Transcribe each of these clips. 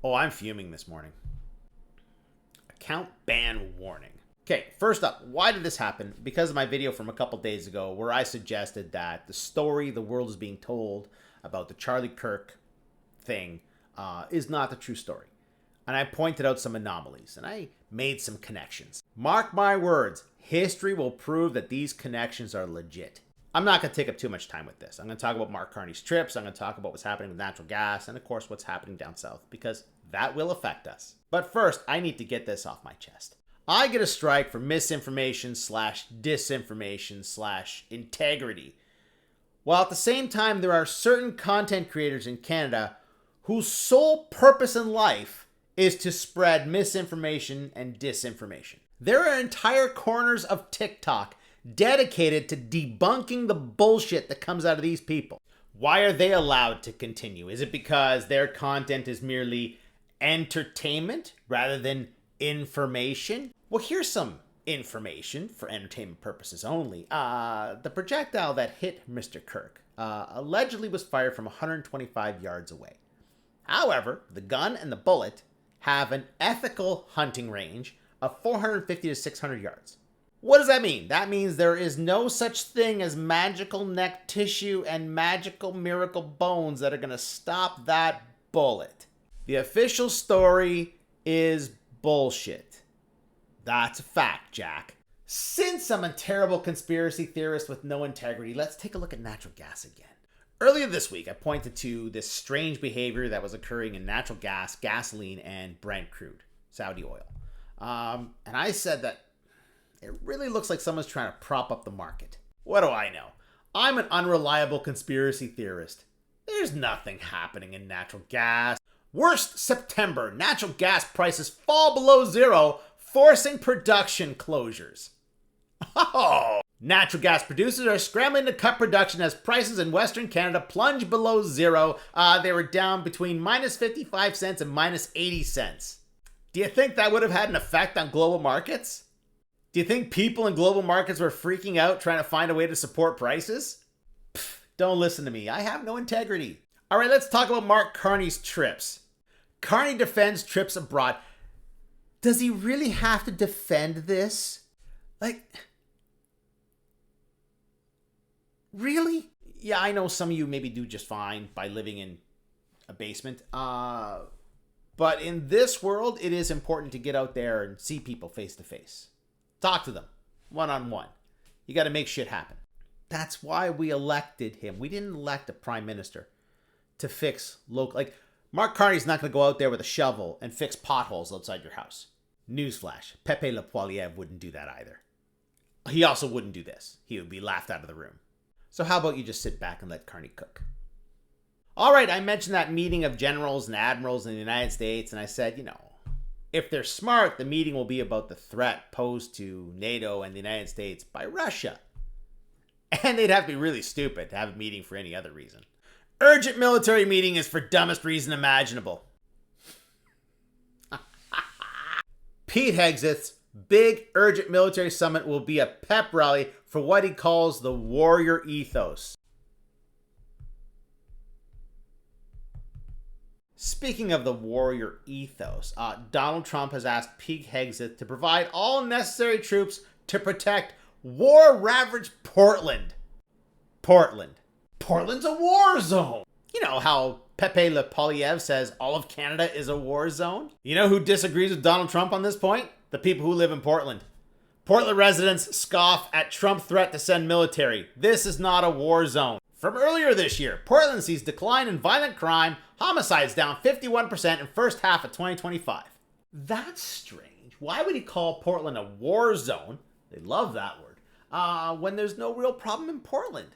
Oh, I'm fuming this morning. Account ban warning. Okay, first up, why did this happen? Because of my video from a couple days ago where I suggested that the story the world is being told about the Charlie Kirk thing is not the true story. And I pointed out some anomalies and I made some connections. Mark my words, history will prove that these connections are legit. I'm not going to take up too much time with this. I'm going to talk about Mark Carney's trips. I'm going to talk about what's happening with natural gas and, of course, what's happening down south because that will affect us. But first, I need to get this off my chest. I get a strike for misinformation / disinformation / integrity. While at the same time, there are certain content creators in Canada whose sole purpose in life is to spread misinformation and disinformation. There are entire corners of TikTok dedicated to debunking the bullshit that comes out of these people. Why are they allowed to continue? Is it because their content is merely entertainment rather than information? Well, here's some information for entertainment purposes only. The projectile that hit Mr. Kirk allegedly was fired from 125 yards away. However, the gun and the bullet have an ethical hunting range of 450 to 600 yards. What does that mean? That means there is no such thing as magical neck tissue and magical miracle bones that are going to stop that bullet. The official story is bullshit. That's a fact, Jack. Since I'm a terrible conspiracy theorist with no integrity, let's take a look at natural gas again. Earlier this week, I pointed to this strange behavior that was occurring in natural gas, gasoline, and Brent crude, Saudi oil. And I said that it really looks like someone's trying to prop up the market. What do I know? I'm an unreliable conspiracy theorist. There's nothing happening in natural gas. Worst September, natural gas prices fall below zero, forcing production closures. Oh! Natural gas producers are scrambling to cut production as prices in Western Canada plunge below zero. They were down between minus 55 cents and minus 80 cents. Do you think that would have had an effect on global markets? Do you think people in global markets were freaking out trying to find a way to support prices? Pfft, don't listen to me. I have no integrity. All right, let's talk about Mark Carney's trips. Carney defends trips abroad. Does he really have to defend this? Really? Yeah, I know some of you maybe do just fine by living in a basement. But in this world, it is important to get out there and see people face to face. Talk to them, one-on-one. You got to make shit happen. That's why we elected him. We didn't elect a prime minister to fix local... Mark Carney's not going to go out there with a shovel and fix potholes outside your house. Newsflash, Pepe Le Poilievre wouldn't do that either. He also wouldn't do this. He would be laughed out of the room. So how about you just sit back and let Carney cook? All right, I mentioned that meeting of generals and admirals in the United States, and I said, if they're smart, the meeting will be about the threat posed to NATO and the United States by Russia. And they'd have to be really stupid to have a meeting for any other reason. Urgent military meeting is for dumbest reason imaginable. Pete Hegseth's big urgent military summit will be a pep rally for what he calls the warrior ethos. Speaking of the warrior ethos, Donald Trump has asked Pete Hegseth to provide all necessary troops to protect war-ravaged Portland. Portland's a war zone. You know how Pepe Le Poilievre says all of Canada is a war zone? You know who disagrees with Donald Trump on this point? The people who live in Portland. Portland residents scoff at Trump's threat to send military. This is not a war zone. From earlier this year, Portland sees decline in violent crime, homicides down 51% in first half of 2025. That's strange. Why would he call Portland a war zone? They love that word. When there's no real problem in Portland.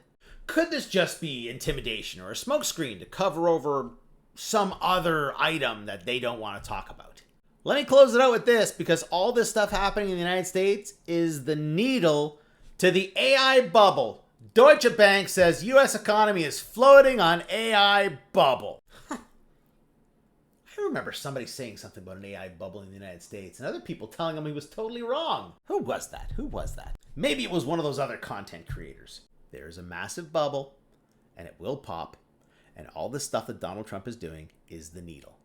Could this just be intimidation or a smokescreen to cover over some other item that they don't want to talk about? Let me close it out with this, because all this stuff happening in the United States is the needle to the AI bubble. Deutsche Bank says U.S. economy is floating on AI bubble. I remember somebody saying something about an AI bubble in the United States and other people telling him he was totally wrong. Who was that? Maybe it was one of those other content creators. There's a massive bubble and it will pop, and all this stuff that Donald Trump is doing is the needle.